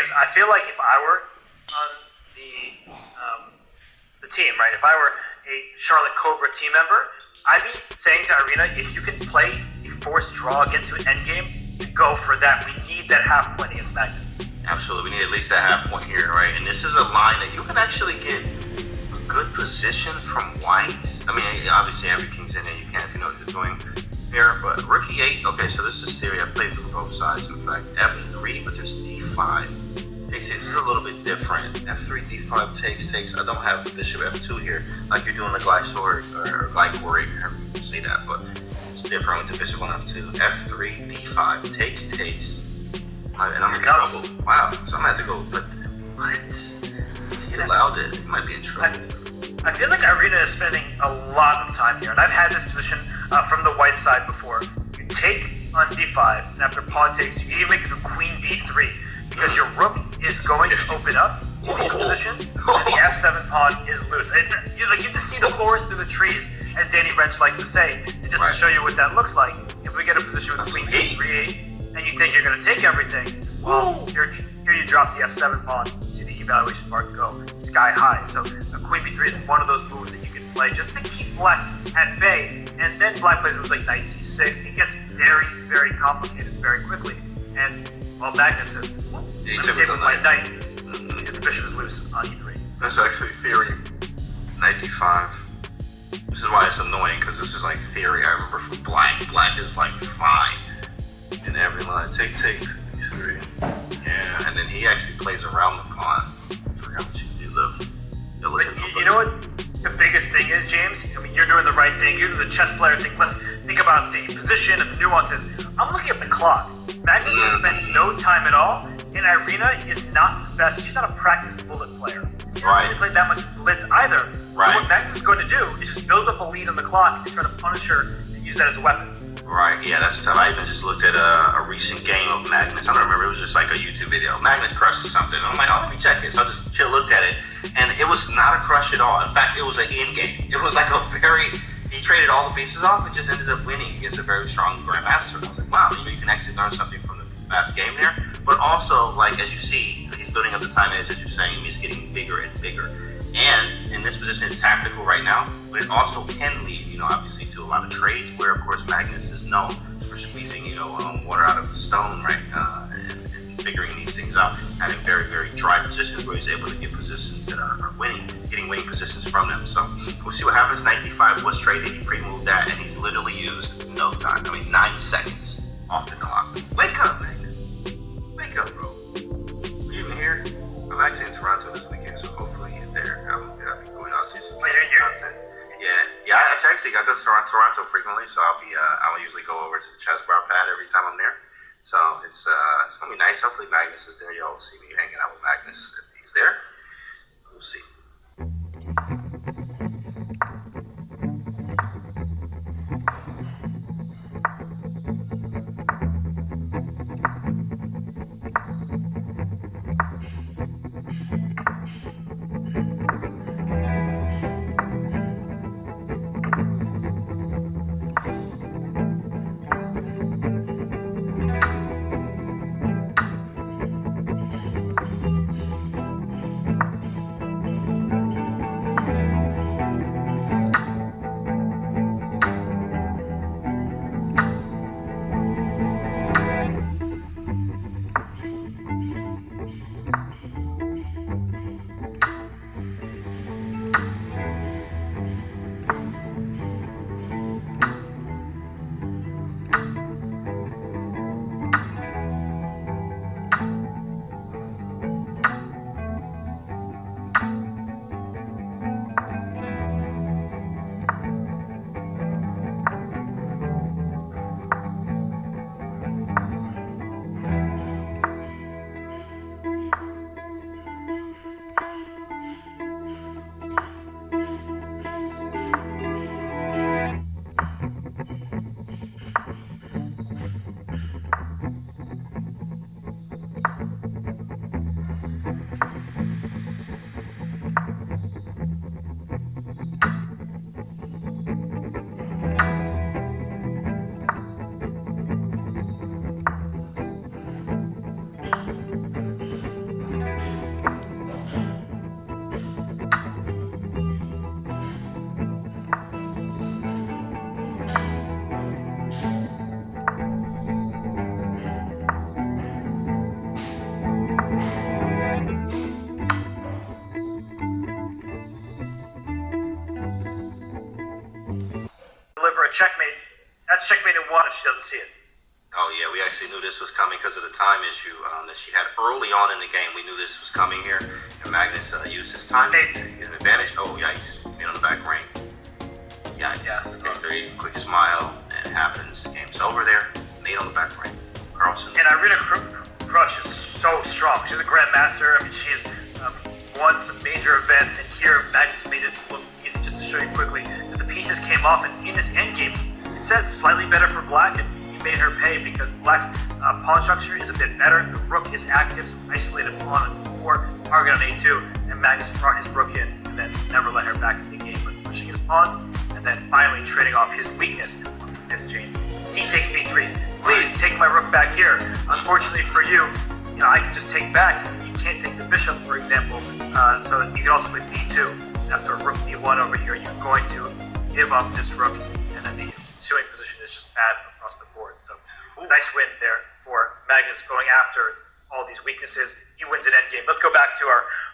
James, I feel like if I were on the team, right? If I were a Charlotte Cobra team member, I'd be saying to Irina, if you can play a forced draw, get to an endgame, go for that. We need that half point against Magnus. Absolutely, we need at least that half point here, right? And this is a line that you can actually get a good position from white. I mean, obviously every king's in there, you can if you know what you're doing here, but Rookie 8, okay, so this is theory. I played for both sides, in fact. F3, but there's D5. Takes, this is a little bit different. F3, D5 takes. I don't have Bishop F2 here, like you're doing the Glycor or Glycoric, however you say that, but it's different with the Bishop on F2. F3, D5, takes. And I'm in trouble. Wow, so I'm gonna have to go, but what? He allowed it. He might be in trouble. I feel like Irina is spending a lot of time here, and I've had this position from the white side before. You take on D5, and after pawn takes, you even make it to Queen B3, because your rook is going to open up in these positions, and the F7 pawn is loose. It's like you just see the forest through the trees, as Danny Wrench likes to say, and just to show you what that looks like. If we get a position with Queen B3, and you think you're going to take everything, well, here you drop the F7 pawn. See the evaluation mark go sky high. So Queen B3 is one of those moves that you can play just to keep black at bay. And then black plays moves like Knight C6. It gets very, very complicated very quickly. And well, Magnus says, let me take with my knight because the bishop is loose on E3. That's actually theory. Knight D5. This is why it's annoying, because this is like theory. I remember from black. Black is like fine in every line. Take. E3. Yeah, and then he actually plays around the pawn. I forgot what you do though. You know what the biggest thing is, James? I mean, you're doing the right thing. You're doing the chess player thing. Let's think about the position and the nuances. I'm looking at the clock. Magnus has spent no time at all, and Irina is not the best. She's not a practiced bullet player. She doesn't really play that much blitz either. Right. So what Magnus is going to do is just build up a lead on the clock and try to punish her and use that as a weapon. Right, yeah, that's tough. I even just looked at a recent game of Magnus. I don't remember, it was just like a YouTube video. Magnus Crush or something. I'm like, oh, let me check it. So I just looked at it, and it was not a crush at all. In fact, it was an Endgame. It was like he traded all the pieces off and just ended up winning against a very strong grandmaster. I was like, wow, you can actually learn something from the past game there. But also, like, as you see, he's building up the time edge, as you're saying. He's getting bigger and bigger. And in this position, it's tactical right now, but it also can lead, obviously to a lot of trades where, of course, Magnus is known for squeezing, water out of the stone, right, and figuring these things out, having very, very dry positions where he's able to get positions that are getting winning positions from them. So we'll see what happens. Knight D5 was traded, he pre-moved that, and he's literally used no time. 9 seconds off the clock. Wake up, Magnus. Wake up, bro. Are you even here? I'm actually in Toronto this weekend, so hopefully he's there. I'll be going out to see some content. Yeah. I go to Toronto frequently, so I'll usually go over to the chess bar pad every time I'm there. So it's gonna be nice. Hopefully Magnus is there. Y'all will see me hanging out with Magnus if he's there. We'll see. checkmate. That's checkmate in one if she doesn't see it. Oh yeah, we actually knew this was coming because of the time issue that she had early on in the game. We knew this was coming here, and Magnus used his time to get an advantage. Oh yikes! Being on the back ring. Yikes. Yeah. Victory, quick smile, and it happens. Game's over there. Nate on the back ring. Carlsen. And Irina Krush is so strong. She's a grandmaster. I mean, she's won some major events, and here Magnus made it look easy. Just to show you quickly that the pieces came off, and in this endgame, it says slightly better for Black, and he made her pay because Black's pawn structure is a bit better. The rook is active, so isolated pawn on e4, target on a2, and Magnus brought his rook in and then never let her back in the game, but pushing his pawns, and then finally trading off his weakness against James. C takes b3. Please take my rook back here. Unfortunately for you, I can just take back. You can't take the bishop, for example. So you can also play b2. After a rook b1 over here, you're going to give up this rook, and then the ensuing position is just bad across the board. So nice win there for Magnus going after all these weaknesses. He wins an endgame. Let's go back to our